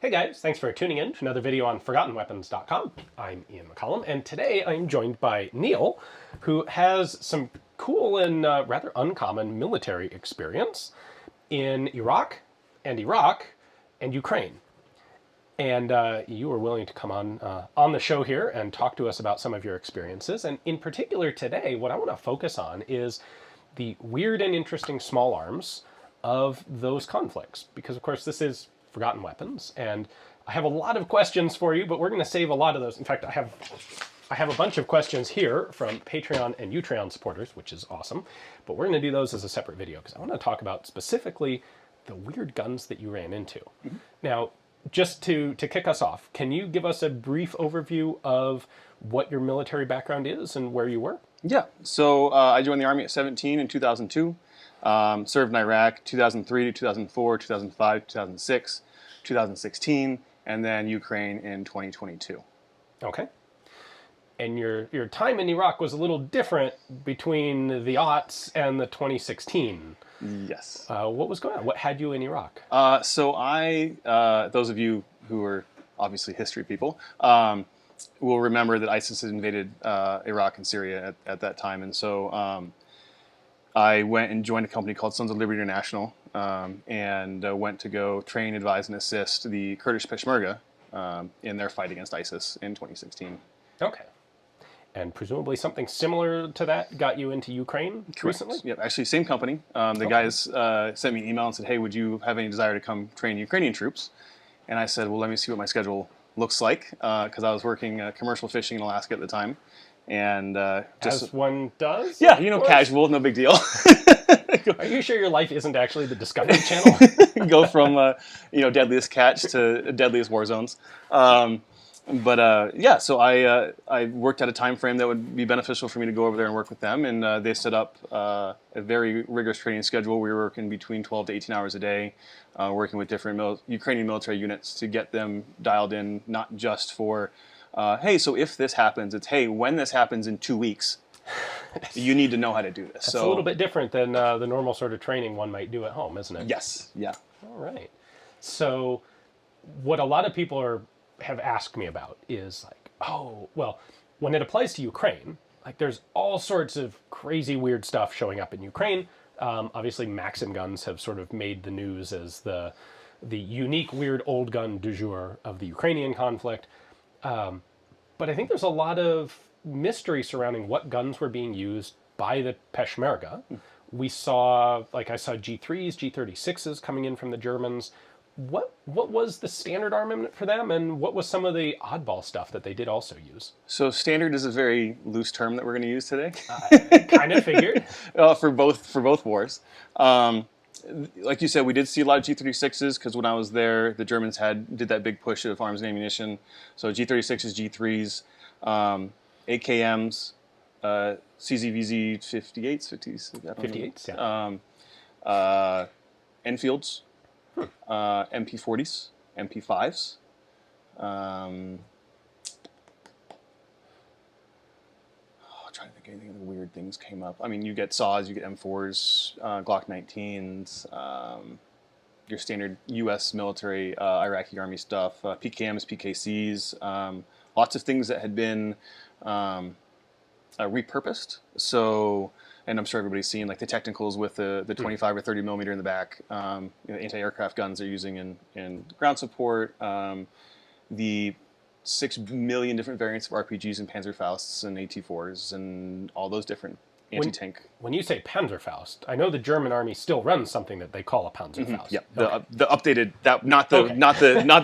Hey guys, thanks for tuning in to another video on ForgottenWeapons.com. I'm Ian McCollum, and today I'm joined by Neal, who has some cool and rather uncommon military experience in Iraq and Ukraine. And you were willing to come on the show here and talk to us about some of your experiences. And in particular today, what I want to focus on is the weird and interesting small arms of those conflicts. Because, of course, this is Forgotten Weapons, and I have a lot of questions for you, but we're going to save a lot of those. In fact, I have a bunch of questions here from Patreon and Utreon supporters, which is awesome, but we're going to do those as a separate video because I want to talk about specifically the weird guns that you ran into. Mm-hmm. Now, just to kick us off, can you give us a brief overview of what your military background is and where you were? Yeah, so I joined the Army at 17 in 2002. Served in Iraq 2003 to 2004, 2005, 2006, 2016, and then Ukraine in 2022. Okay. And your time in Iraq was a little different between the aughts and the 2016. Yes. What was going on? What had you in Iraq? So those of you who are obviously history people, will remember that ISIS had invaded Iraq and Syria at that time, and so I went and joined a company called Sons of Liberty International, and went to go train, advise, and assist the Kurdish Peshmerga in their fight against ISIS in 2016. Okay. And presumably something similar to that got you into Ukraine recently? Yep, actually same company. The guys sent me an email and said, hey, would you have any desire to come train Ukrainian troops? And I said, well, let me see what my schedule looks like, because I was working commercial fishing in Alaska at the time. And just as one does? Yeah, casual, no big deal. Are you sure your life isn't actually the Discovery Channel? Go from deadliest catch to deadliest war zones. So I worked at a time frame that would be beneficial for me to go over there and work with them, and they set up a very rigorous training schedule. We were working between 12 to 18 hours a day, working with different Ukrainian military units to get them dialed in, not just for hey, so if this happens, it's, hey, when this happens in 2 weeks, you need to know how to do this. It's a little bit different than the normal sort of training one might do at home, isn't it? Yes, yeah. All right. So what a lot of people have asked me about is like, oh, well, when it applies to Ukraine, like there's all sorts of crazy weird stuff showing up in Ukraine. Obviously, Maxim guns have sort of made the news as the unique weird old gun du jour of the Ukrainian conflict. But I think there's a lot of mystery surrounding what guns were being used by the Peshmerga. I saw G3s, G36s coming in from the Germans. What was the standard armament for them, and what was some of the oddball stuff that they did also use? So standard is a very loose term that we're going to use today. Kind of figured. For both wars. Like you said, we did see a lot of G36s because when I was there, the Germans did that big push of arms and ammunition. So G36s, G3s, AKMs, CZVZ 58s, 58s, yeah. Enfields, MP40s, MP5s. Trying to think anything of the weird things came up. I mean, you get SAWs, you get M4s, Glock 19s, your standard U.S. military, Iraqi Army stuff, PKMs, PKCs, lots of things that had been repurposed. So, and I'm sure everybody's seen like the technicals with the 25 or 30 millimeter in the back, anti-aircraft guns they're using in ground support, the 6 million different variants of RPGs and Panzerfausts and AT4s and all those different anti-tank. When you say Panzerfaust, I know the German army still runs something that they call a Panzerfaust. Mm-hmm. Yeah, okay. the updated, not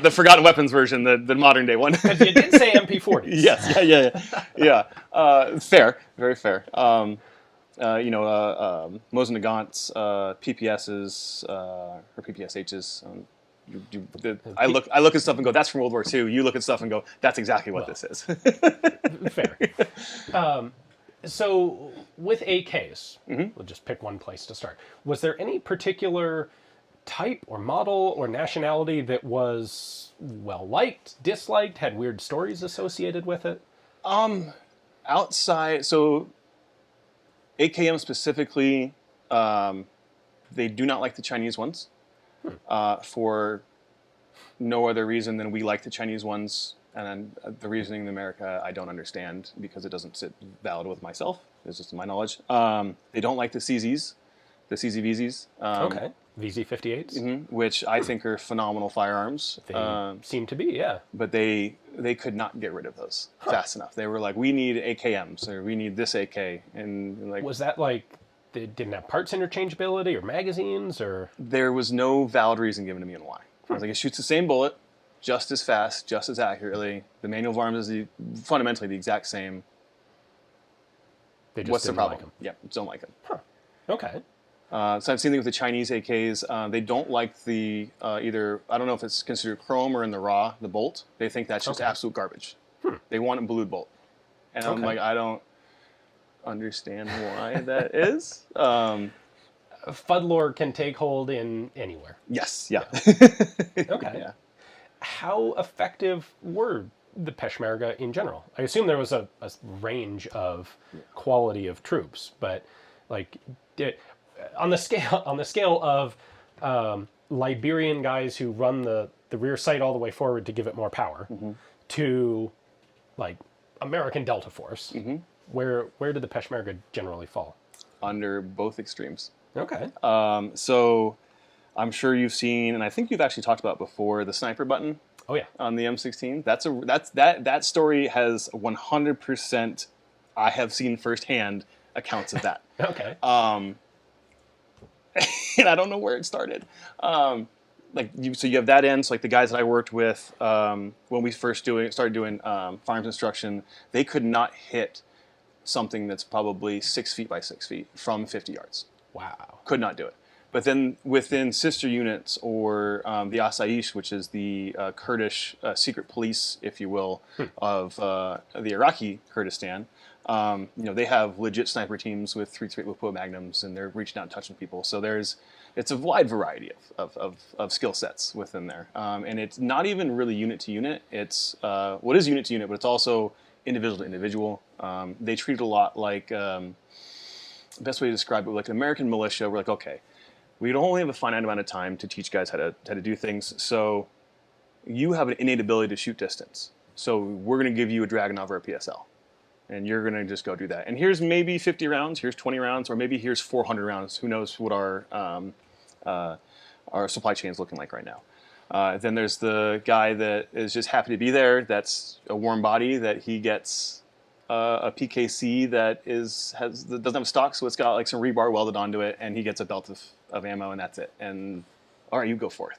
the Forgotten Weapons version, the modern day one. Because you did say MP40s. Yes, yeah. Fair, very fair. Mosin Nagant's PPSs or PPSHs. I look at stuff and go, that's from World War II. You look at stuff and go, that's exactly what this is. Fair. So with AKs, we'll just pick one place to start. Was there any particular type or model or nationality that was well-liked, disliked, had weird stories associated with it? Outside, so AKM specifically, they do not like the Chinese ones for no other reason than we like the Chinese ones. And then the reasoning in America, I don't understand because it doesn't sit valid with myself. It's just my knowledge. They don't like the CZs, the CZVZs. Okay. VZ-58s? Which I think are phenomenal firearms. They seem to be, yeah. But they could not get rid of those fast enough. They were like, we need AKMs, or we need this AK. And like, Was that like they didn't have parts interchangeability or magazines or? there was no valid reason given to me on why. I was like, it shoots the same bullet, just as fast, just as accurately. The manual of arms is fundamentally the exact same. They just What's the didn't problem? like 'em. Yeah, don't like them. Okay. So I've seen things with the Chinese AKs. They don't like the either. I don't know if it's considered chrome or in the raw, the bolt. They think that's just absolute garbage. They want a blued bolt, and I'm Okay. like, I don't understand why that is. Fudlore can take hold in anywhere. Yes, yeah. Okay. Yeah. How effective were the Peshmerga in general? I assume there was a range of quality of troops, but like on the scale of Liberian guys who run the rear sight all the way forward to give it more power, to like American Delta Force, where did the Peshmerga generally fall? Under both extremes. Okay. So I'm sure you've seen, and I think you've actually talked about before, the sniper button Oh yeah. on the M16. That story has 100%. I have seen firsthand accounts of that. Okay. And I don't know where it started. So you have that end. So like the guys that I worked with when we first started doing firearms instruction, they could not hit something that's probably 6 feet by 6 feet from 50 yards. Wow. Could not do it. But then within sister units or the Asayish, which is the Kurdish secret police, if you will, of the Iraqi Kurdistan, they have legit sniper teams with 338 Lupo magnums, and they're reaching out and touching people. So it's a wide variety of skill sets within there. And it's not even really unit to unit. It's what is unit to unit, but it's also individual to individual. They treat it a lot like, best way to describe it, like an American militia. We're like, okay, we only have a finite amount of time to teach guys how to do things. So you have an innate ability to shoot distance. So we're going to give you a Dragunov or a PSL. And you're going to just go do that. And here's maybe 50 rounds, here's 20 rounds, or maybe here's 400 rounds. Who knows what our supply chain is looking like right now. Then there's the guy that is just happy to be there. That's a warm body that he gets a PKC that doesn't have stock, so it's got like some rebar welded onto it, and he gets a belt of ammo, and that's it. And all right, you go forth.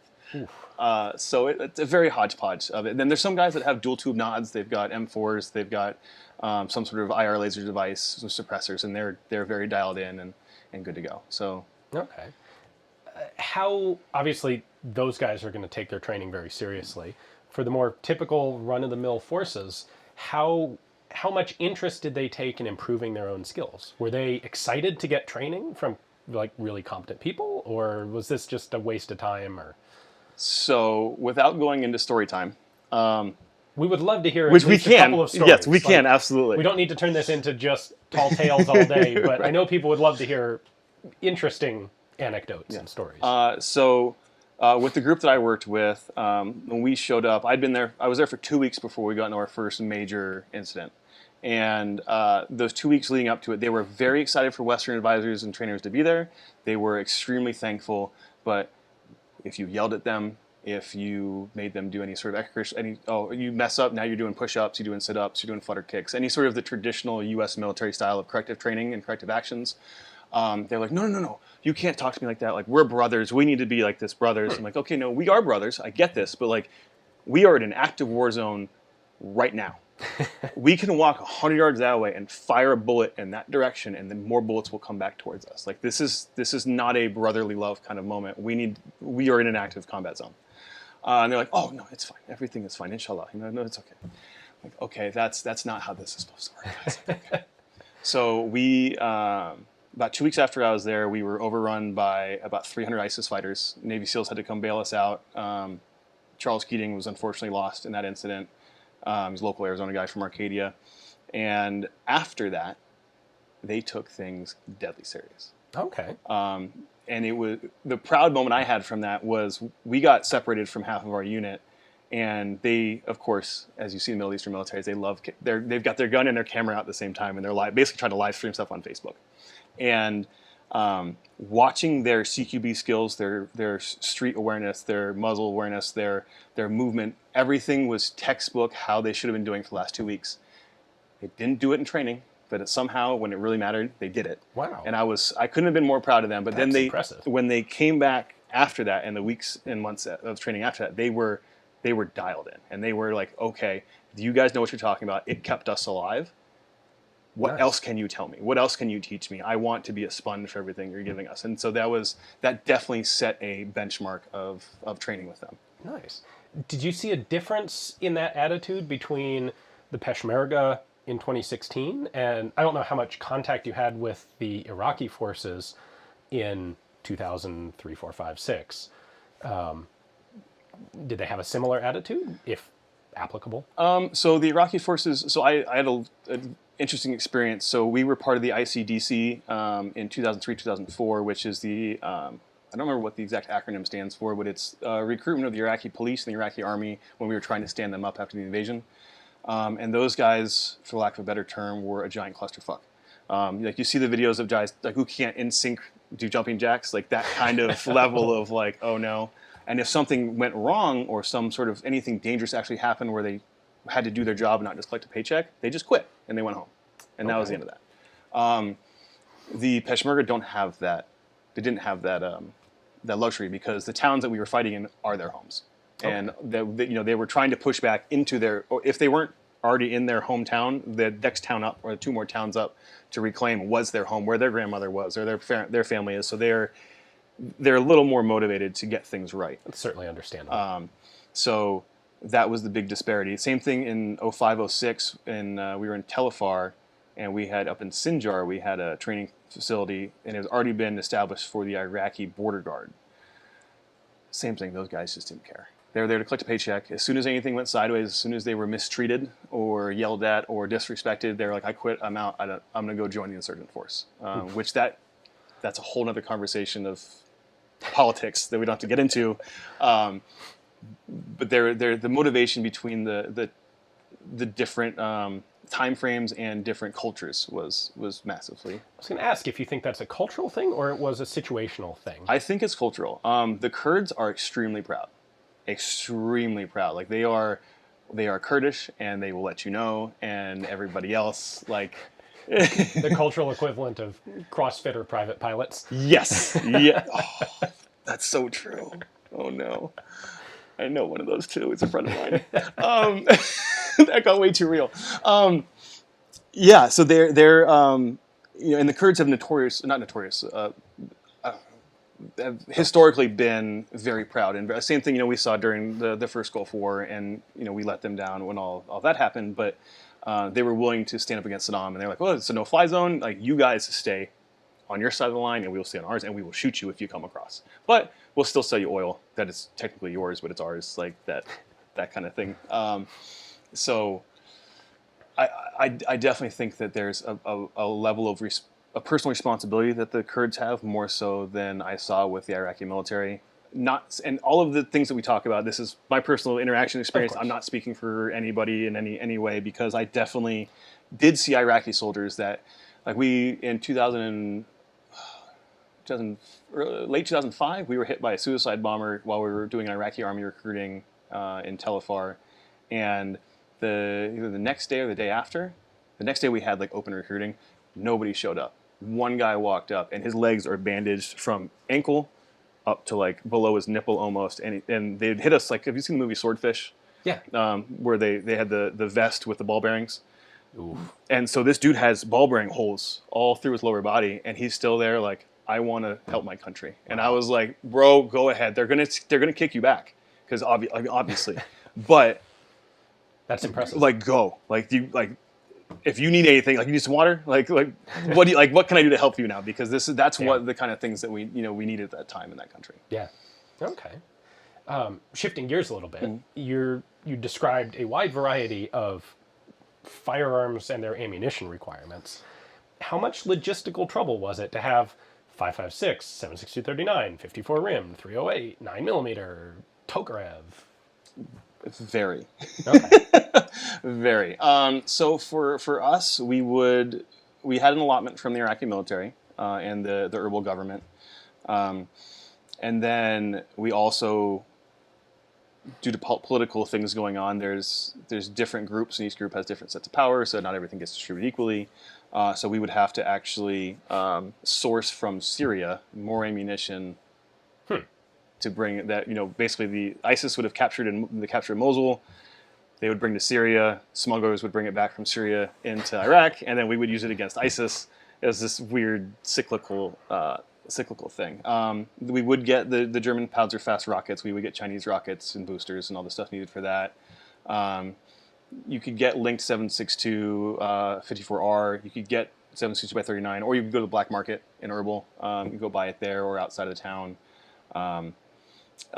So it's a very hodgepodge of it. And then there's some guys that have dual tube nods. They've got M4s. They've got some sort of IR laser device, some suppressors, and they're very dialed in and good to go. So Okay. How obviously those guys are going to take their training very seriously. For the more typical run-of-the-mill forces, how much interest did they take in improving their own skills? Were they excited to get training from like really competent people, or was this just a waste of time? Or so without going into story time, we would love to hear which at we least a can. couple of stories. Yes, we can absolutely. We don't need to turn this into just tall tales all day, but I know people would love to hear interesting anecdotes and stories. With the group that I worked with, when we showed up, I was there for 2 weeks before we got into our first major incident. And those 2 weeks leading up to it, they were very excited for Western advisors and trainers to be there. They were extremely thankful. But if you yelled at them, if you made them do any sort of you mess up, now you're doing push-ups, you're doing sit-ups, you're doing flutter kicks, any sort of the traditional U.S. military style of corrective training and corrective actions, they're like, no, you can't talk to me like that. Like, we're brothers. We need to be like this, brothers. I'm like, okay, no, we are brothers. I get this. But, like, we are in an active war zone right now. We can walk 100 yards that way and fire a bullet in that direction, and then more bullets will come back towards us. Like, this is not a brotherly love kind of moment. We are in an active combat zone. And they're like, oh, no, it's fine. Everything is fine. Inshallah. No, it's okay. I'm like, okay, that's not how this is supposed to work, guys. Okay. So we... about 2 weeks after I was there, we were overrun by about 300 ISIS fighters. Navy SEALs had to come bail us out. Charles Keating was unfortunately lost in that incident. He's a local Arizona guy from Arcadia. And after that, they took things deadly serious. Okay. it was the proud moment I had from that was we got separated from half of our unit, and they, of course, as you see in Middle Eastern militaries, they've got their gun and their camera out at the same time, and they're basically trying to live stream stuff on Facebook, and watching their CQB skills, their street awareness, their muzzle awareness, their movement, everything was textbook how they should have been doing for the last 2 weeks. They didn't do it in training, but somehow when it really mattered, they did it. Wow. And I couldn't have been more proud of them. But That's then impressive. when they came back after that, and the weeks and months of training after that, they were dialed in, and they were like, okay, you guys know what you're talking about. It kept us alive. What else can you tell me? What else can you teach me? I want to be a sponge for everything you're giving us. And so that definitely set a benchmark of training with them. Nice. Did you see a difference in that attitude between the Peshmerga in 2016 and I don't know how much contact you had with the Iraqi forces in 2003, 4, 5, 6? Did they have a similar attitude, if applicable? So the Iraqi forces. So I had an interesting experience. So we were part of the ICDC in 2003, 2004, which is the I don't remember what the exact acronym stands for, but it's recruitment of the Iraqi police and the Iraqi army when we were trying to stand them up after the invasion. And those guys, for lack of a better term, were a giant clusterfuck. Like you see the videos of guys like who can't in sync do jumping jacks, like that kind of level of like, oh no. And if something went wrong or some sort of anything dangerous actually happened where they had to do their job and not just collect a paycheck, they just quit and they went home. And that was the end of that. The Peshmerga don't have that. They didn't have that that luxury because the towns that we were fighting in are their homes. And they were trying to push back into their, or if they weren't already in their hometown, the next town up or the 2 more towns up to reclaim was their home, where their grandmother was or their family is. So they're a little more motivated to get things right. That's certainly understandable. So that was the big disparity. Same thing in 05, 06, and we were in Telefar, and we had up in Sinjar, we had a training facility, and it had already been established for the Iraqi border guard. Same thing, those guys just didn't care. They were there to collect a paycheck. As soon as anything went sideways, as soon as they were mistreated or yelled at or disrespected, they were like, I quit, I'm out, I'm going to go join the insurgent force. Which that's a whole other conversation of politics that we don't have to get into. But the motivation between the different time frames and different cultures was massively. I was going to ask if you think that's a cultural thing or it was a situational thing. I think it's cultural. The Kurds are extremely proud. Extremely proud. Like they are Kurdish, and they will let you know, and everybody else, like the cultural equivalent of CrossFitter private pilots. Yes. Yeah. Oh, that's so true. Oh no. I know one of those too. It's a friend of mine. That got way too real. Yeah. So they're and the Kurds have have historically been very proud, and same thing we saw during the first Gulf War, and we let them down when all that happened, but they were willing to stand up against Saddam, and they're like, well, it's a no-fly zone, like you guys stay on your side of the line and we will stay on ours, and we will shoot you if you come across, but we'll still sell you oil that is technically yours but it's ours, like that kind of thing. So I definitely think that there's a level of a personal responsibility that the Kurds have, more so than I saw with the Iraqi military. And all of the things that we talk about, this is my personal interaction experience. I'm not speaking for anybody in any way, because I definitely did see Iraqi soldiers that, like in late 2005, we were hit by a suicide bomber while we were doing Iraqi army recruiting in Telefar, and either the next day or the day after, the next day we had like open recruiting, nobody showed up. One guy walked up, and his legs are bandaged from ankle up to like below his nipple almost, and they'd hit us like, have you seen the movie Swordfish? Yeah. Where they had the vest with the ball bearings. Oof. And so this dude has ball bearing holes all through his lower body, and he's still there like, I want to help my country. And I was like, bro, go ahead. They're gonna kick you back, because obviously, but that's impressive. Like, go, if you need anything, like you need some water, like what can I do to help you now? Because that's what the kind of things that we needed at that time in that country. Yeah. Okay. Shifting gears a little bit, you described a wide variety of firearms and their ammunition requirements. How much logistical trouble was it to have .556, 7.62 39, 54 rim, 308, 9mm, Tokarev. Very. Okay. Very. So for us, we had an allotment from the Iraqi military and the Erbil government, and then we also, due to political things going on, there's different groups, and each group has different sets of power, so not everything gets distributed equally. So we would have to actually source from Syria more ammunition to bring that. Basically, the ISIS would have captured Mosul. They would bring to Syria. Smugglers would bring it back from Syria into Iraq, and then we would use it against ISIS as this weird cyclical thing. We would get the German Panzerfaust rockets. We would get Chinese rockets and boosters and all the stuff needed for that. You could get linked 7.62 54R. You could get 7.62 by 39, or you could go to the black market in Erbil. You could go buy it there or outside of the town.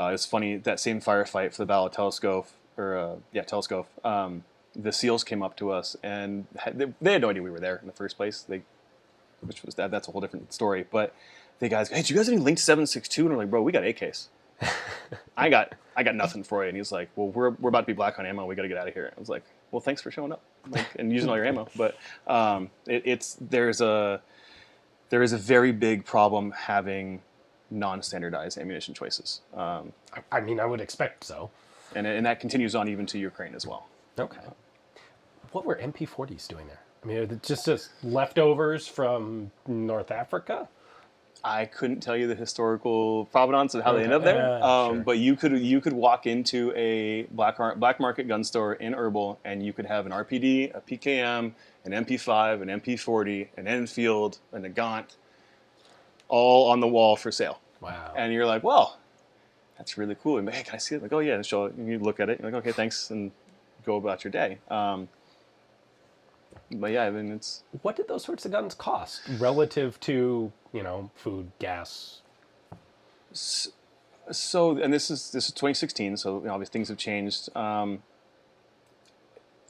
It's funny, that same firefight for the Battle of Teleskov, the SEALs came up to us, and they had no idea we were there in the first place. That's a whole different story. But the guys go, "Hey, do you guys have any linked 7.62?" And we're like, "Bro, we got AKs." I got nothing for you. And he's like, "Well, we're about to be black on ammo. We got to get out of here." I was like, "Well, thanks for showing up and using all your ammo." But there is a very big problem having non-standardized ammunition choices. I mean, I would expect so. And that continues on even to Ukraine as well. Okay. What were MP40s doing there? I mean, are they just leftovers from North Africa? I couldn't tell you the historical provenance of how they ended up there, sure. but you could walk into a black market gun store in Erbil, and you could have an RPD, a PKM, an MP5, an MP40, an Enfield, and a Gaunt, all on the wall for sale. Wow. And you're like, well, that's really cool. And, hey, can I see it? Like, oh yeah, and show it. And you look at it, you're like, okay, thanks, and go about your day. But yeah, I mean, it's... What did those sorts of guns cost relative to, food, gas? So, and this is 2016, so obviously things have changed. At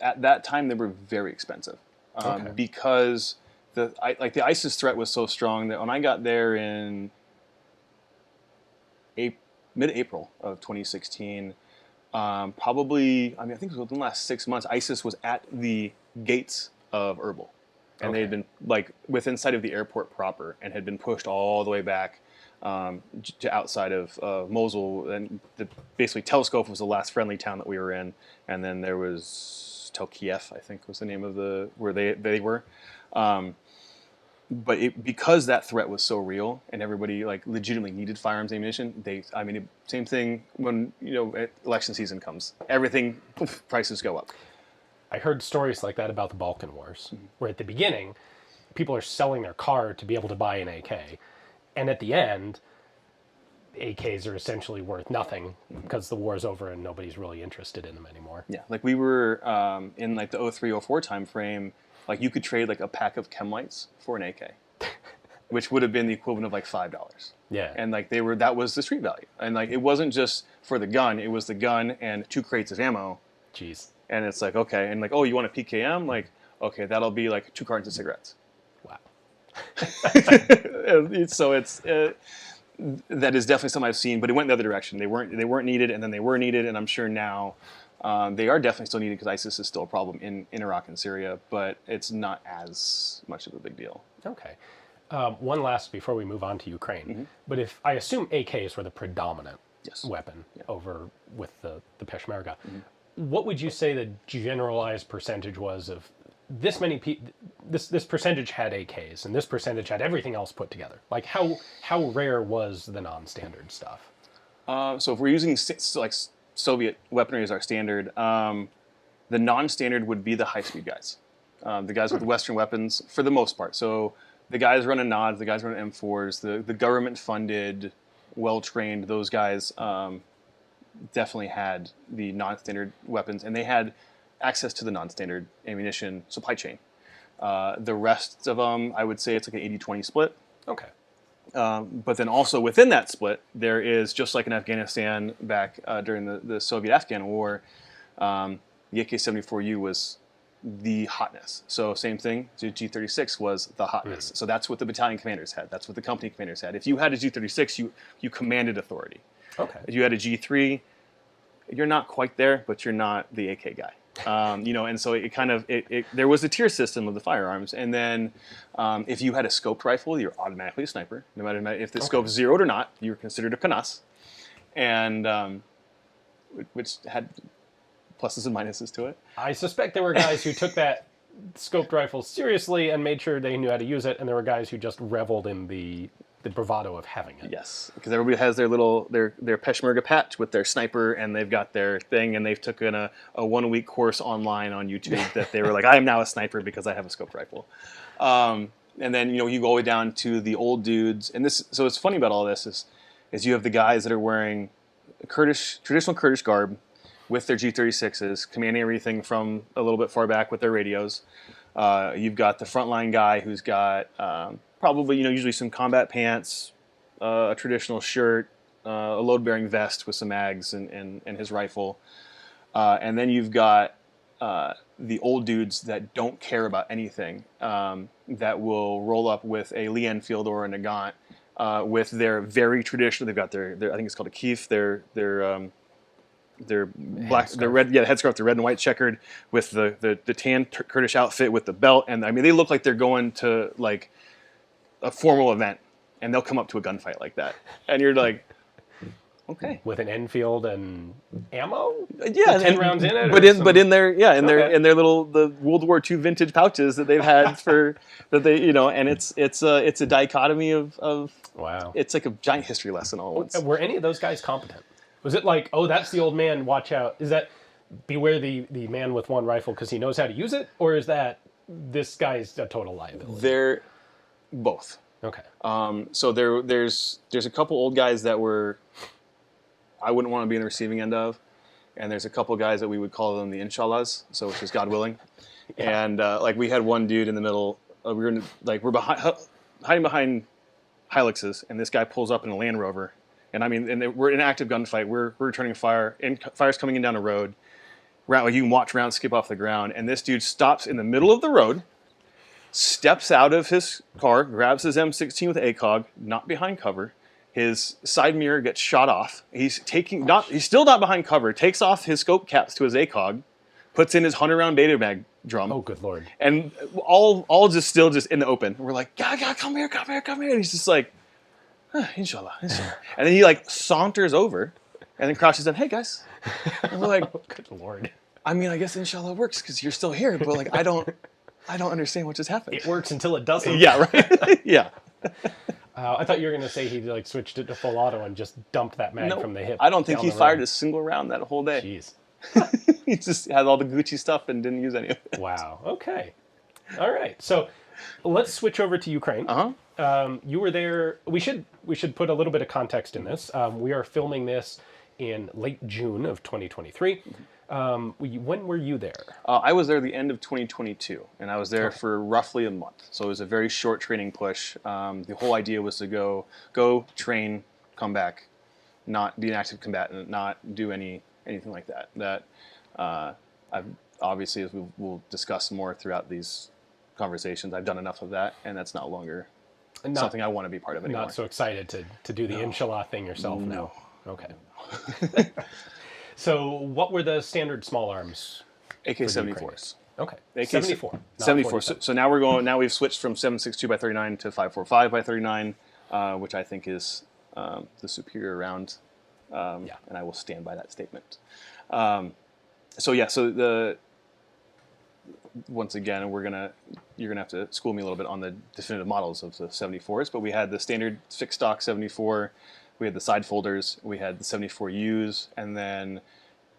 that time, they were very expensive because the ISIS threat was so strong that when I got there in mid-April of 2016, probably, I think it was within the last 6 months, ISIS was at the gates of Erbil. And they had been within sight of the airport proper and had been pushed all the way back to outside of Mosul. And basically Teleskov was the last friendly town that we were in. And then there was Tel Kiev, I think was the name of where they were. But because that threat was so real and everybody legitimately needed firearms ammunition, same thing when election season comes. Everything, prices go up. I heard stories like that about the Balkan Wars, where at the beginning, people are selling their car to be able to buy an AK. And at the end, AKs are essentially worth nothing because the war's over and nobody's really interested in them anymore. Yeah, we were in the 03-04 time frame, you could trade a pack of chem lights for an AK, which would have been the equivalent of $5. Yeah. And that was the street value. And it wasn't just for the gun, it was the gun and 2 crates of ammo. Jeez. And it's okay, and oh, you want a PKM? Okay, that'll be 2 cartons of cigarettes. Wow. So that is definitely something I've seen, but it went the other direction. They weren't needed, and then they were needed, and I'm sure now they are definitely still needed because ISIS is still a problem in Iraq and Syria, but it's not as much of a big deal. Okay. One last before we move on to Ukraine, but if I assume AKs were the predominant weapon over with the Peshmerga. What would you say the generalized percentage was of this many people? This percentage had AKs, and this percentage had everything else put together. How rare was the non-standard stuff? So if we're using Soviet weaponry as our standard, the non-standard would be the high-speed guys, the guys with Western weapons for the most part. So the guys running nods, the guys running M4s, the government-funded, well-trained, those guys. Definitely had the non-standard weapons, and they had access to the non-standard ammunition supply chain. The rest of them, I would say it's an 80-20 split. Okay. But then also within that split, there is, just like in Afghanistan back during the Soviet-Afghan War, the AK-74U was the hotness. So same thing, the G36 was the hotness. So that's what the battalion commanders had. That's what the company commanders had. If you had a G36, you commanded authority. Okay. If you had a G3, you're not quite there, but you're not the AK guy. And so it kind of there was a tier system of the firearms, and then if you had a scoped rifle, you're automatically a sniper. No matter if the scope's zeroed or not, you were considered a canas, and which had pluses and minuses to it. I suspect there were guys who took that scoped rifle seriously and made sure they knew how to use it, and there were guys who just reveled in the bravado of having it. Yes, because everybody has their Peshmerga patch with their sniper, and they've got their thing, and they've taken a 1 week course online on YouTube that they were like, I am now a sniper because I have a scoped rifle. And then you go all the way down to the old dudes, and so what's funny about all this is you have the guys that are wearing traditional Kurdish garb with their G36s, commanding everything from a little bit far back with their radios. You've got the frontline guy who's got probably usually some combat pants, a traditional shirt, a load-bearing vest with some mags and his rifle, and then you've got the old dudes that don't care about anything, that will roll up with a Lee Enfield or a Nagant with their very traditional. They've got their I think it's called a keef. Their black, their red, headscarf, the red and white checkered with the tan Kurdish outfit with the belt, and I mean they look like they're going to like a formal event, and they'll come up to a gunfight like that, and you're like, okay, with an Enfield and ammo, 10 rounds in it, but in their little the World War II vintage pouches that they've had for that they and it's a dichotomy of wow, it's like a giant history lesson all at once. Were any of those guys competent? Was it like, oh, that's the old man, watch out? Is that beware the man with one rifle because he knows how to use it? Or is that this guy's a total liability? They're both. Okay. So there's a couple old guys that I wouldn't want to be in the receiving end of. And there's a couple guys that we would call them the Inshallahs, so which is God willing. Yeah. And like we had one dude in the middle, we're hiding behind Hiluxes, and this guy pulls up in a Land Rover. And I mean, we're in an active gunfight. We're returning fire, and fire's coming in down a road. Like you can watch rounds skip off the ground, and this dude stops in the middle of the road, steps out of his car, grabs his M16 with ACOG, not behind cover. His side mirror gets shot off. He's still not behind cover. Takes off his scope caps to his ACOG, puts in his 100-round beta mag drum. Oh, good lord! And all just in the open. We're like, God, come here. And he's just like, Inshallah. And then he like saunters over and then crouches down, hey guys. And we're like, oh, good lord. I mean, I guess Inshallah works because you're still here, but like I don't understand what just happened. It works until it doesn't. Yeah, right. Yeah. I thought you were going to say he like switched it to full auto and just dumped that mag from the hip. I don't think he fired a single round that whole day. Jeez. He just had all the Gucci stuff and didn't use any of it. Wow. Okay. All right. So let's switch over to Ukraine. You were there. We should put a little bit of context in this. We are filming this in late June of 2023. When were you there? I was there the end of 2022, and I was there for roughly a month. So it was a very short training push. The whole idea was to go train, come back, not be an active combatant, not do anything like that. That I've obviously, as we'll discuss more throughout these conversations, I've done enough of that, and that's not longer something I want to be part of anymore. Not so excited to do the Inshallah thing yourself now. Okay. So what were the standard small arms? AK-74s. Okay. AK-74. 74. So now we've switched from 7.62 by 39 to 5.45 by 39, which I think is the superior round. And I will stand by that statement. Once again, you're gonna have to school me a little bit on the definitive models of the 74s, but we had the standard fixed stock 74, we had the side folders, we had the 74Us, and then,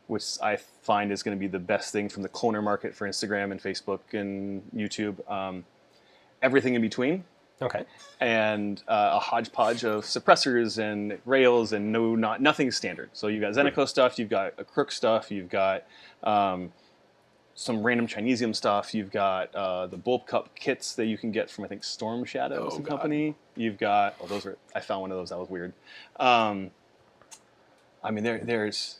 which I find is going to be the best thing from the cloner market for Instagram and Facebook and YouTube, everything in between. Okay. And a hodgepodge of suppressors and rails and nothing standard. So you've got Zeneco stuff, you've got a Crook stuff, you've got some random Chinesium stuff. You've got the bulb cup kits that you can get from, I think, Storm Shadow company. You've got, I found one of those. That was weird. I mean, there's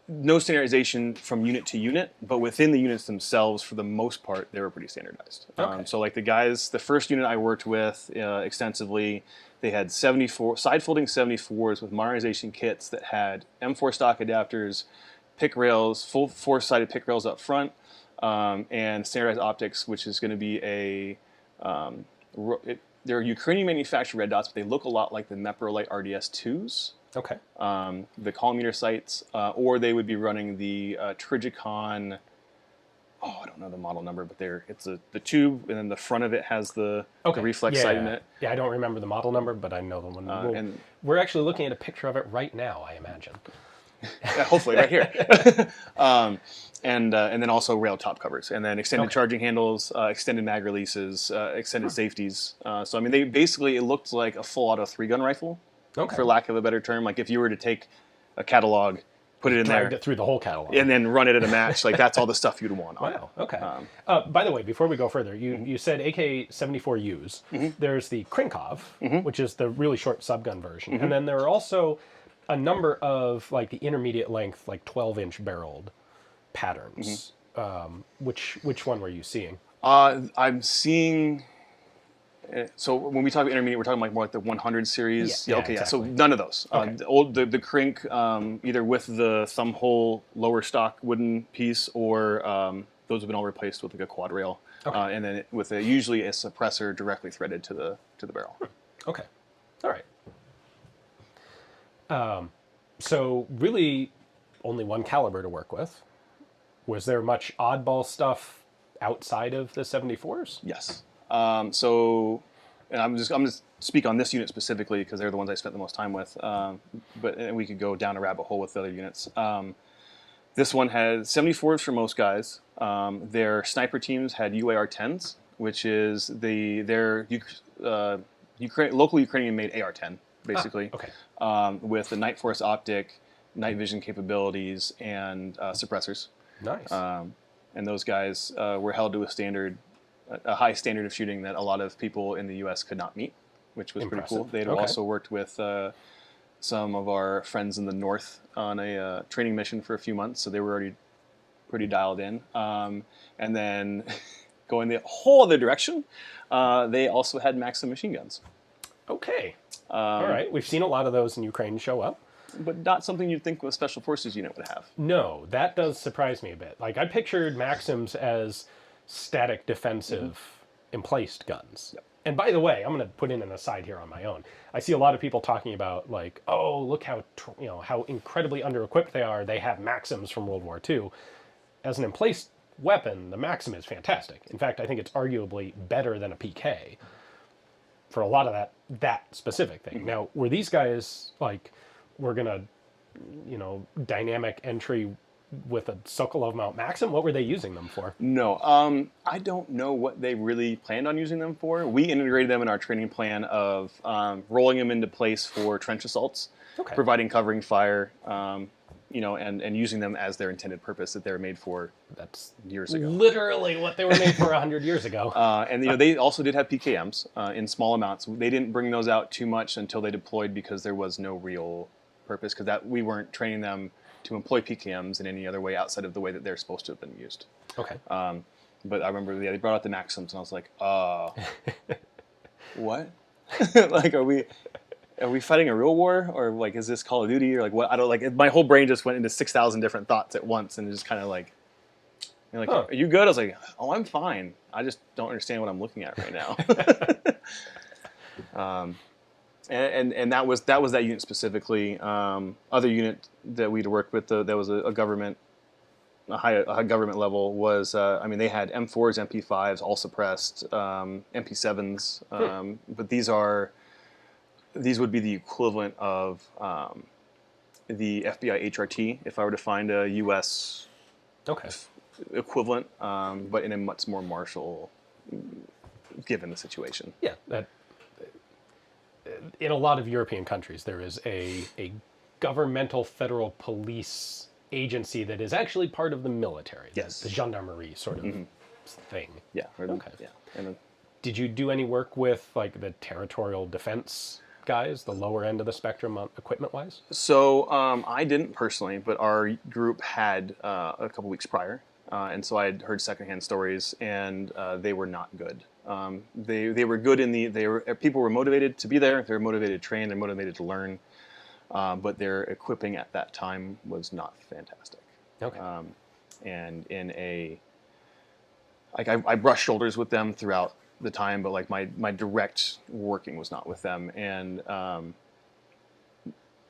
no standardization from unit to unit, but within the units themselves, for the most part, they were pretty standardized. Okay. So like the first unit I worked with extensively, they had 74 side-folding 74s with modernization kits that had M4 stock adapters, pick rails, full four-sided pick rails up front, and standardized optics, which is going to be they're Ukrainian manufactured red dots, but they look a lot like the Meprolite RDS2s. Okay. The collimeter sights, or they would be running the Trigicon. Oh, I don't know the model number, but it's the tube, and then the front of it has the reflex sight in it. Yeah, I don't remember the model number, but I know the one. And we're actually looking at a picture of it right now, I imagine. hopefully right here. And then also rail top covers, and then extended charging handles, extended mag releases, extended safeties. So I mean, it looked like a full auto 3-gun rifle, for lack of a better term. Like if you were to take a catalog, put it in there, Dragged it through the whole catalog, and then run it at a match, like that's all the stuff you'd want on it. Wow. Okay. By the way, before we go further, you said AK-74Us. There's the Krinkov, which is the really short subgun version, and then there are also a number of like the intermediate length, like 12-inch barreled patterns. Which one were you seeing? I'm seeing. So when we talk about intermediate, we're talking like more like the 100 series. Yeah, Okay. exactly. So none of those. Okay. The Krink, either with the thumb hole lower stock wooden piece, or those have been all replaced with like a quad rail, and then with usually a suppressor directly threaded to the barrel. Okay. All right. So really, only one caliber to work with. Was there much oddball stuff outside of the 74s? Yes. So, and I'm just speak on this unit specifically because they're the ones I spent the most time with. But we could go down a rabbit hole with the other units. This one had 74s for most guys. Their sniper teams had UAR-10s, which is their local Ukrainian-made AR-10, basically. With the Night Force optic, night vision capabilities, and suppressors. Nice. And those guys were held to a high standard of shooting that a lot of people in the U.S. could not meet, which was pretty cool. They had also worked with some of our friends in the north on a training mission for a few months, so they were already pretty dialed in. And then going the whole other direction, they also had Maxim machine guns. Okay. All right. We've seen a lot of those in Ukraine show up. But not something you'd think a special forces unit would have. No, that does surprise me a bit. Like I pictured Maxims as static defensive emplaced guns. Yep. And by the way, I'm going to put in an aside here on my own. I see a lot of people talking about like, oh, look how how incredibly under-equipped they are. They have Maxims from World War II. As an emplaced weapon, the Maxim is fantastic. In fact, I think it's arguably better than a PK for a lot of that specific thing. Now, were these guys like, we're going to, dynamic entry with a Sokolov mount Maxim? What were they using them for? No, I don't know what they really planned on using them for. We integrated them in our training plan of rolling them into place for trench assaults, providing covering fire, and using them as their intended purpose that they were made for. That's years ago. Literally what they were made for 100 years ago. And they also did have PKMs in small amounts. They didn't bring those out too much until they deployed because there was no real purpose, because we weren't training them to employ PKMs in any other way outside of the way that they're supposed to have been used. Okay. But I remember they brought out the Maxims, and I was like, what? Like, are we fighting a real war, or like, is this Call of Duty, or like what? I don't like. My whole brain just went into 6,000 different thoughts at once, and just kind of like, are you good? I was like, oh, I'm fine. I just don't understand what I'm looking at right now. And that was that unit specifically. Other unit that we'd worked with, that was a high government level, was they had M4s, MP5s, all suppressed, MP7s, but these would be the equivalent of the FBI HRT if I were to find a U.S. equivalent, but in a much more martial, given the situation. Yeah, that. In a lot of European countries, there is a governmental federal police agency that is actually part of the military. Yes. The gendarmerie sort of thing. Yeah. Okay. Yeah. And did you do any work with like the territorial defense guys, the lower end of the spectrum equipment-wise? So I didn't personally, but our group had a couple weeks prior, and so I had heard secondhand stories, and they were not good. They were good people were motivated to be there. They were motivated to train. They're motivated to learn, but their equipping at that time was not fantastic. Okay. And I brushed shoulders with them throughout the time, but like my direct working was not with them, and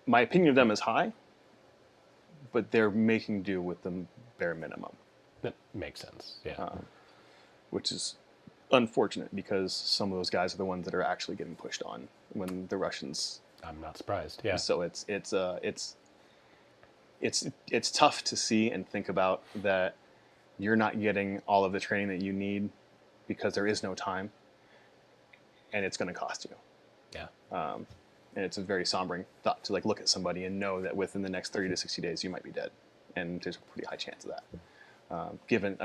my opinion of them is high, but they're making do with the bare minimum. That makes sense, yeah. Which is unfortunate because some of those guys are the ones that are actually getting pushed on when the Russians. I'm not surprised, yeah. So it's tough to see and think about that you're not getting all of the training that you need because there is no time, and it's going to cost you. Yeah. And it's a very sombering thought to like look at somebody and know that within the next 30 to 60 days you might be dead, and there's a pretty high chance of that. Given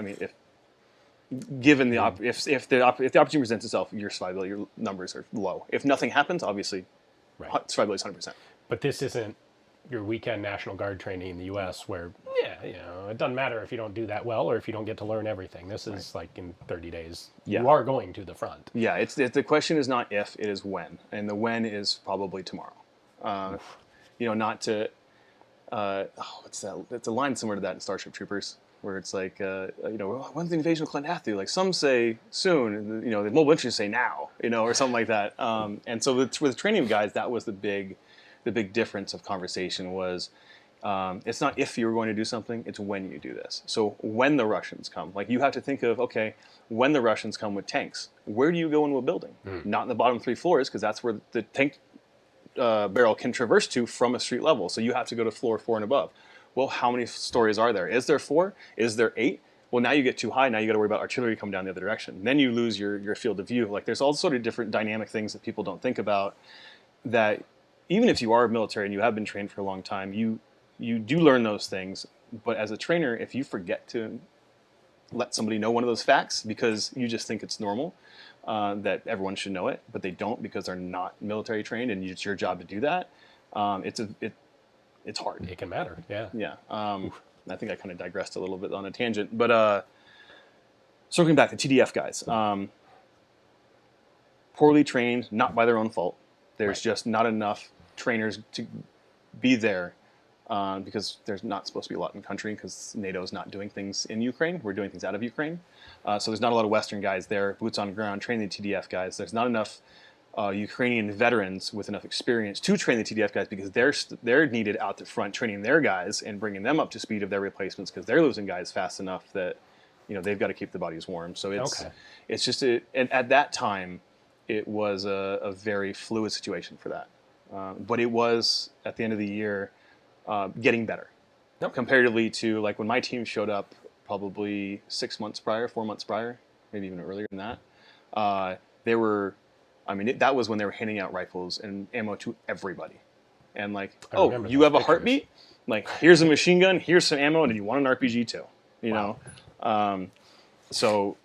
the opportunity presents itself, your survivability, your numbers are low. If nothing happens, obviously, Right. survivability is 100%. But this isn't your weekend National Guard training in the U.S. where, it doesn't matter if you don't do that well or if you don't get to learn everything. This is like in 30 days, you are going to the front. Yeah, the question is not if, it is when. And the when is probably tomorrow. Not to, what's that? It's a line similar to that in Starship Troopers, where it's like, when's the invasion of Clondathlu? Like some say soon, and, the mobile infantry say now, or something like that. And so with training guys, that was the big difference of conversation was, it's not if you're going to do something, it's when you do this. So when the Russians come, like you have to think of, okay, when the Russians come with tanks, where do you go into a building? Not in the bottom 3 floors, because that's where the tank barrel can traverse to from a street level. So you have to go to floor 4 and above. Well, how many stories are there? Is there 4? Is there 8? Well, now you get too high. Now you got to worry about artillery coming down the other direction. Then you lose your field of view. Like there's all sort of different dynamic things that people don't think about, that even if you are military and you have been trained for a long time, you do learn those things. But as a trainer, if you forget to let somebody know one of those facts because you just think it's normal, that everyone should know it, but they don't because they're not military trained, and it's your job to do that. It's hard. It can matter, yeah. Yeah. I think I kind of digressed a little bit on a tangent, but circling back to TDF guys, poorly trained, not by their own fault. There's just not enough trainers to be there because there's not supposed to be a lot in the country because NATO is not doing things in Ukraine. We're doing things out of Ukraine. So there's not a lot of Western guys there, boots on the ground, training the TDF guys. There's not enough Ukrainian veterans with enough experience to train the TDF guys because they're needed out the front training their guys and bringing them up to speed of their replacements because they're losing guys fast enough that they've got to keep the bodies warm. So it's just and at that time it was a very fluid situation for that. But it was at the end of the year getting better comparatively to like when my team showed up probably 4 months prior, maybe even earlier than that. That was when they were handing out rifles and ammo to everybody. And like, you have a heartbeat? Like, here's a machine gun, here's some ammo, and you want an RPG too. So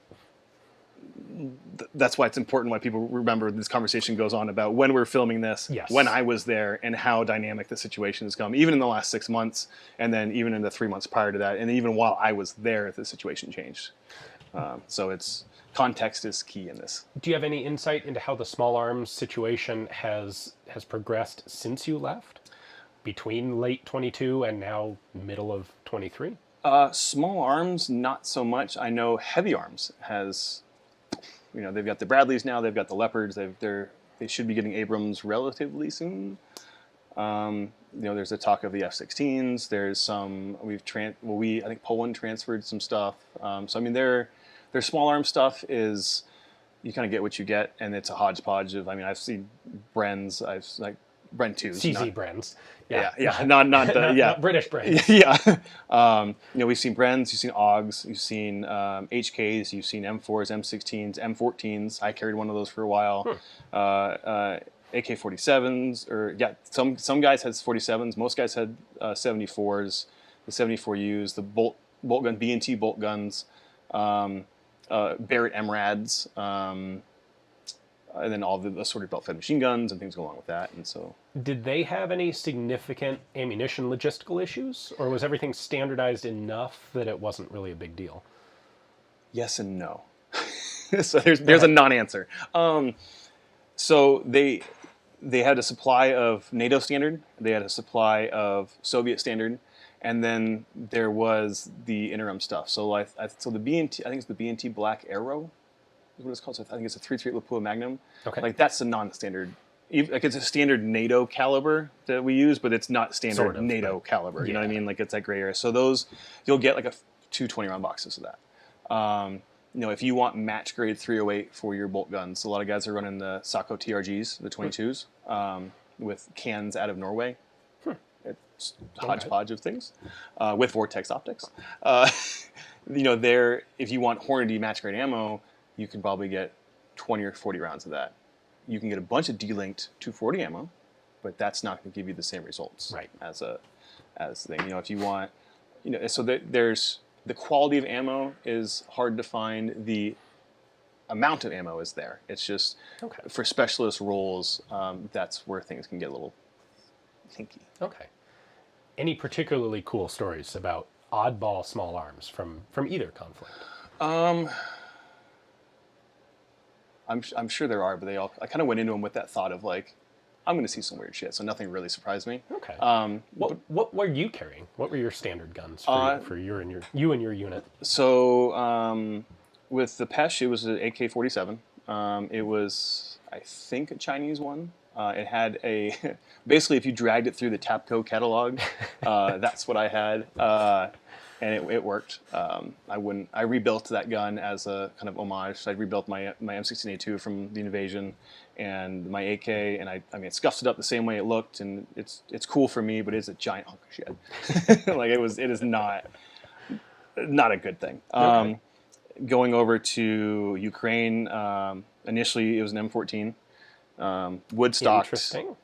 that's why it's important why people remember this conversation goes on about when we're filming this, when I was there, and how dynamic the situation has come, even in the last 6 months, and then even in the 3 months prior to that, and even while I was there, the situation changed. So context is key in this. Do you have any insight into how the small arms situation has progressed since you left, between late 22 and now middle of 23? Small arms, not so much. I know heavy arms has, they've got the Bradleys now, they've got the Leopards, they should be getting Abrams relatively soon. There's a talk of the F-16s. There's some I think Poland transferred some stuff. Their small arm stuff is, you kind of get what you get, and it's a hodgepodge of. I've seen Brens, Bren 2s. CZ Brens. Yeah, not the not British Brens. Yeah. We've seen Brens, you've seen AUGs, you've seen HKs, you've seen M4s, M16s, M14s. I carried one of those for a while. AK-47s, some guys had 47s. Most guys had 74s, the 74Us, the bolt gun, B&T bolt guns. Barrett MRADs, and then all the assorted belt-fed machine guns and things go along with that. And so, Did they have any significant ammunition logistical issues, or was everything standardized enough that it wasn't really a big deal? yes and no. So there's a non-answer. So they had a supply of NATO standard, they had a supply of Soviet standard, and then there was the interim stuff. So so the B&T, I think it's the B&T Black Arrow, is what it's called. So I think it's a 338 Lapua Magnum. Okay. Like that's a non-standard. Like it's a standard NATO caliber that we use, but it's not standard Sort of, NATO but, caliber. You know what I yeah. mean? Like it's that gray area. So those you'll get like two 20-round boxes of that. If you want match grade 308 for your bolt guns, a lot of guys are running the Sako TRGs, the 22s, with cans out of Norway. It's a hodgepodge of things with Vortex optics. If you want Hornady match grade ammo, you can probably get 20 or 40 rounds of that. You can get a bunch of delinked 240 ammo, but that's not going to give you the same results as the thing. If you want, so there's the quality of ammo is hard to find. The amount of ammo is there. It's just for specialist roles, that's where things can get a little hinky. Okay. Any particularly cool stories about oddball small arms from either conflict? I'm sure there are, but I kind of went into them with that thought of like, I'm going to see some weird shit, so nothing really surprised me. Okay. What were you carrying? What were your standard guns for you and your unit? So with the Pesh, it was an AK-47. It was, I think, a Chinese one. It had basically if you dragged it through the Tapco catalog, that's what I had, and it worked. I rebuilt that gun as a kind of homage. So I rebuilt my M16A2 from the invasion, and my AK, and I it scuffed it up the same way it looked, and it's cool for me, but it's a giant hunk of shit. Like it is not a good thing. Okay. Going over to Ukraine, initially it was an M14. Wood stocked. Interesting.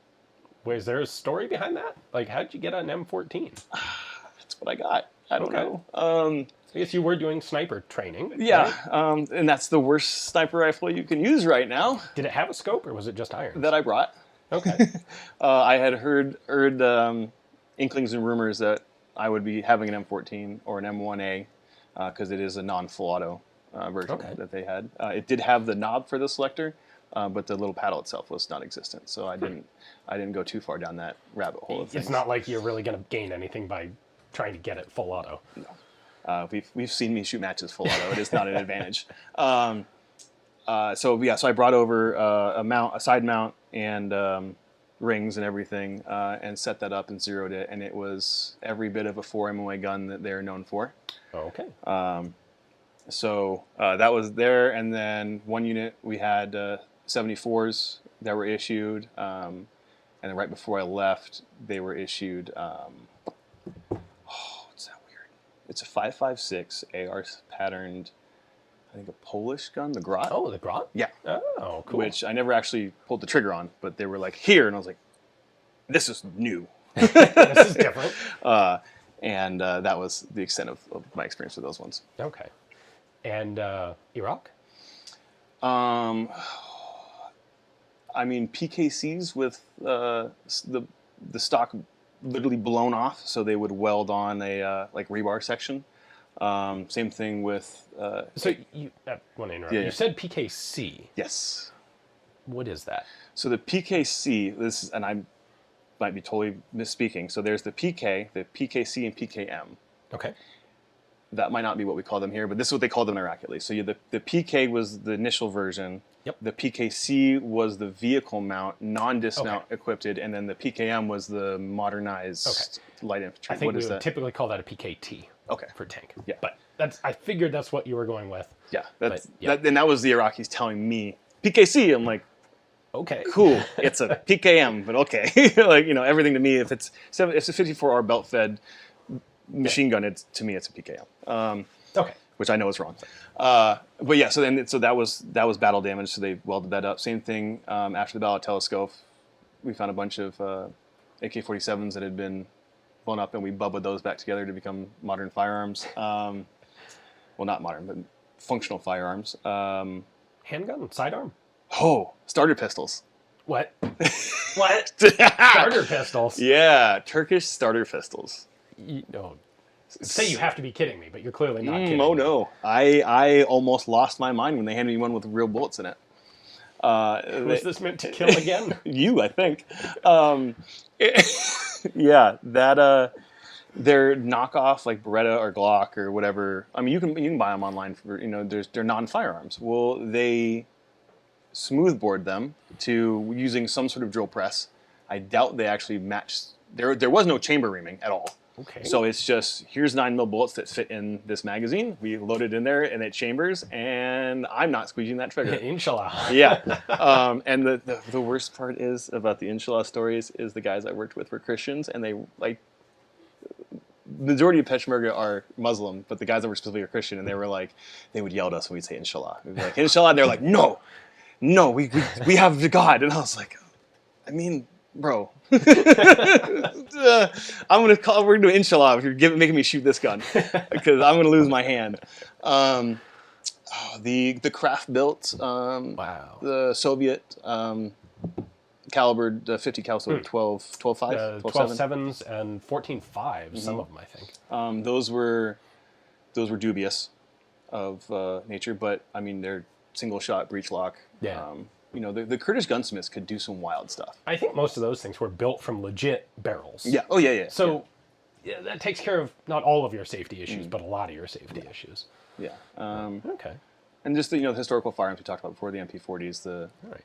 Is there a story behind that? Like, how'd you get an M14? That's what I got. I don't know. I guess you were doing sniper training. Yeah, right? and that's the worst sniper rifle you can use right now. Did it have a scope, or was it just irons? That I brought. Okay. I had heard inklings and rumors that I would be having an M14 or an M1A because it is a non-full auto version that they had. It did have the knob for the selector. But the little paddle itself was non-existent, so I didn't go too far down that rabbit hole of things. It's not like you're really going to gain anything by trying to get it full auto. No, we've seen me shoot matches full auto. It is not an advantage. So I brought over a side mount and rings and everything, and set that up and zeroed it, and it was every bit of a 4 MOA gun that they're known for. Okay. So that was there, and then one unit we had 74s that were issued, and then right before I left, they were issued. What's that weird? It's a 5.56 AR patterned, I think a Polish gun, the Grot. Oh, the Grot? Yeah. Oh, cool. Which I never actually pulled the trigger on, but they were like here, and I was like, this is new. This is different. And that was the extent of my experience with those ones. Okay. And Iraq? PKCs with the stock literally blown off, so they would weld on a like rebar section. Same thing with. So you want to interrupt? Yeah, you said PKC. Yes. What is that? So the PKC, and I might be totally misspeaking. So there's the PK, the PKC, and PKM. Okay. That might not be what we call them here, but this is what they called them in Iraq at least. So the PK was the initial version. Yep. The PKC was the vehicle mount, non-dismount equipped, and then the PKM was the modernized light infantry. I think what we is would that? typically call that a PKT. Okay. For tank. Yeah. But I figured that's what you were going with. Yeah. But, that was the Iraqis telling me PKC. I'm like, okay, cool. It's a PKM, but okay. Everything to me, if it's a 54R belt fed machine gun, to me it's a PKM. Okay. Which I know is wrong. But yeah, so that was battle damage. So they welded that up. Same thing after the Battle of Telescope. We found a bunch of AK-47s that had been blown up, and we bubbled those back together to become modern firearms. Well, not modern, but functional firearms. Handgun, sidearm. Oh, starter pistols. What? What? Starter pistols? Yeah, Turkish starter pistols. No. Say you have to be kidding me, but you're clearly not kidding Oh me. no, I almost lost my mind when they handed me one with real bullets in it. Who is this meant to kill again? You, I think. Yeah, that they're knockoff like Beretta or Glock or whatever. I mean, you can buy them online for they're non-firearms. Well, they smoothboard them to using some sort of drill press. I doubt they actually matched. There was no chamber reaming at all. Okay. So it's just, here's 9mm bullets that fit in this magazine. We load it in there and it chambers, and I'm not squeezing that trigger. Inshallah. Yeah. And the worst part is about the Inshallah stories is the guys I worked with were Christians, and they majority of Peshmerga are Muslim, but the guys that were specifically are Christian, and they would yell at us when we'd say Inshallah. We'd be like, Inshallah, and they're like, no, we have the God. And I was like, I mean, bro. We're gonna do Inshallah if you're making me shoot this gun, because I'm gonna lose my hand. The craft built, Wow. the Soviet calibered 50 caliber 12.5, 12.7s and 14.5s, some of them, I think. those were dubious of nature, but I mean they're single shot breech lock. Yeah. The Kurdish gunsmiths could do some wild stuff. I think most of those things were built from legit barrels. Yeah. Oh yeah. So yeah, that takes care of not all of your safety issues, but a lot of your safety issues. Yeah. Okay. And just the historical firearms we talked about before, the MP40s,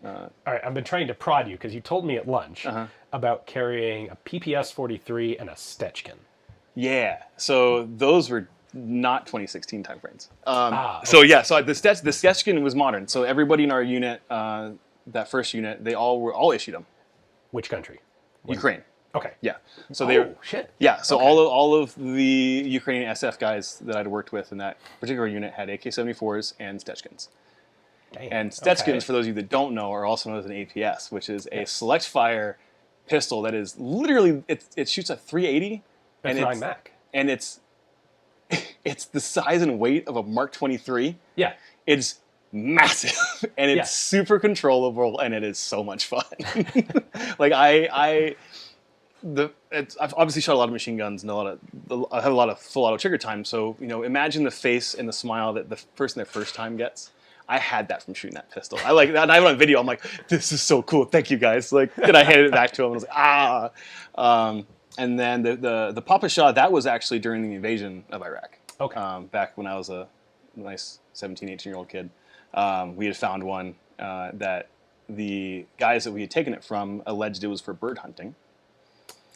All right, I've been trying to prod you because you told me at lunch about carrying a PPS 43 and a Stechkin. Yeah. So those were not 2016 timeframes. Okay. So yeah, so the Stechkin was modern. So everybody in our unit, that first unit, they all issued them. Which country? Ukraine. Okay. Yeah. So they were, shit. yeah. So Okay. all of the Ukrainian SF guys that I'd worked with in that particular unit had AK-74s and Stechkins. Damn. And Stechkins, Okay. for those of you that don't know, are also known as an APS, which is a select fire pistol that is literally it shoots at 380. That's and 9 Mac. And it's the size and weight of a Mark 23. Yeah. It's massive and it's super controllable and it is so much fun. I've obviously shot a lot of machine guns and I have a lot of full auto trigger time. So imagine the face and the smile that the person their first time gets. I had that from shooting that pistol. I like that. And I went on video. I'm like, this is so cool. Thank you guys. Then I handed it back to him and I was like, and then the Papa Shah, that was actually during the invasion of Iraq. Okay. Back when I was a nice 17, 18-year-old kid. We had found one that the guys that we had taken it from alleged it was for bird hunting.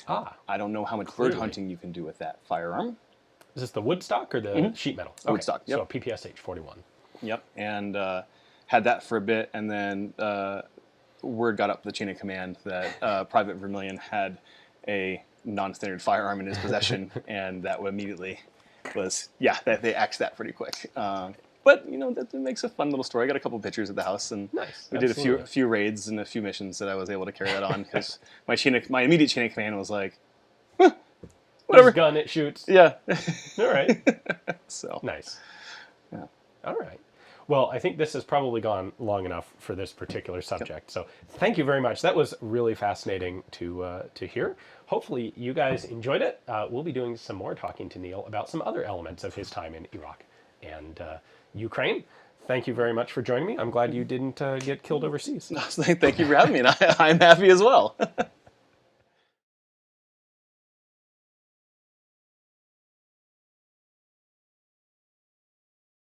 I don't know how much bird hunting you can do with that firearm. Is this the woodstock or the sheet metal? Okay. Woodstock, yep. So a PPSH 41. Yep. And had that for a bit, and then word got up the chain of command that Private Vermillion had a non-standard firearm in his possession, and that immediately was, that they axed that pretty quick. But that makes a fun little story. I got a couple pictures at the house, and Nice. we did a few raids and a few missions that I was able to carry that on because my immediate chain of command was like, whatever. This gun, it shoots. Yeah. All right. So Nice. Yeah. All right. Well, I think this has probably gone long enough for this particular subject. So thank you very much. That was really fascinating to hear. Hopefully you guys enjoyed it. We'll be doing some more talking to Neal about some other elements of his time in Iraq and Ukraine. Thank you very much for joining me. I'm glad you didn't get killed overseas. Thank you for having me, and I'm happy as well.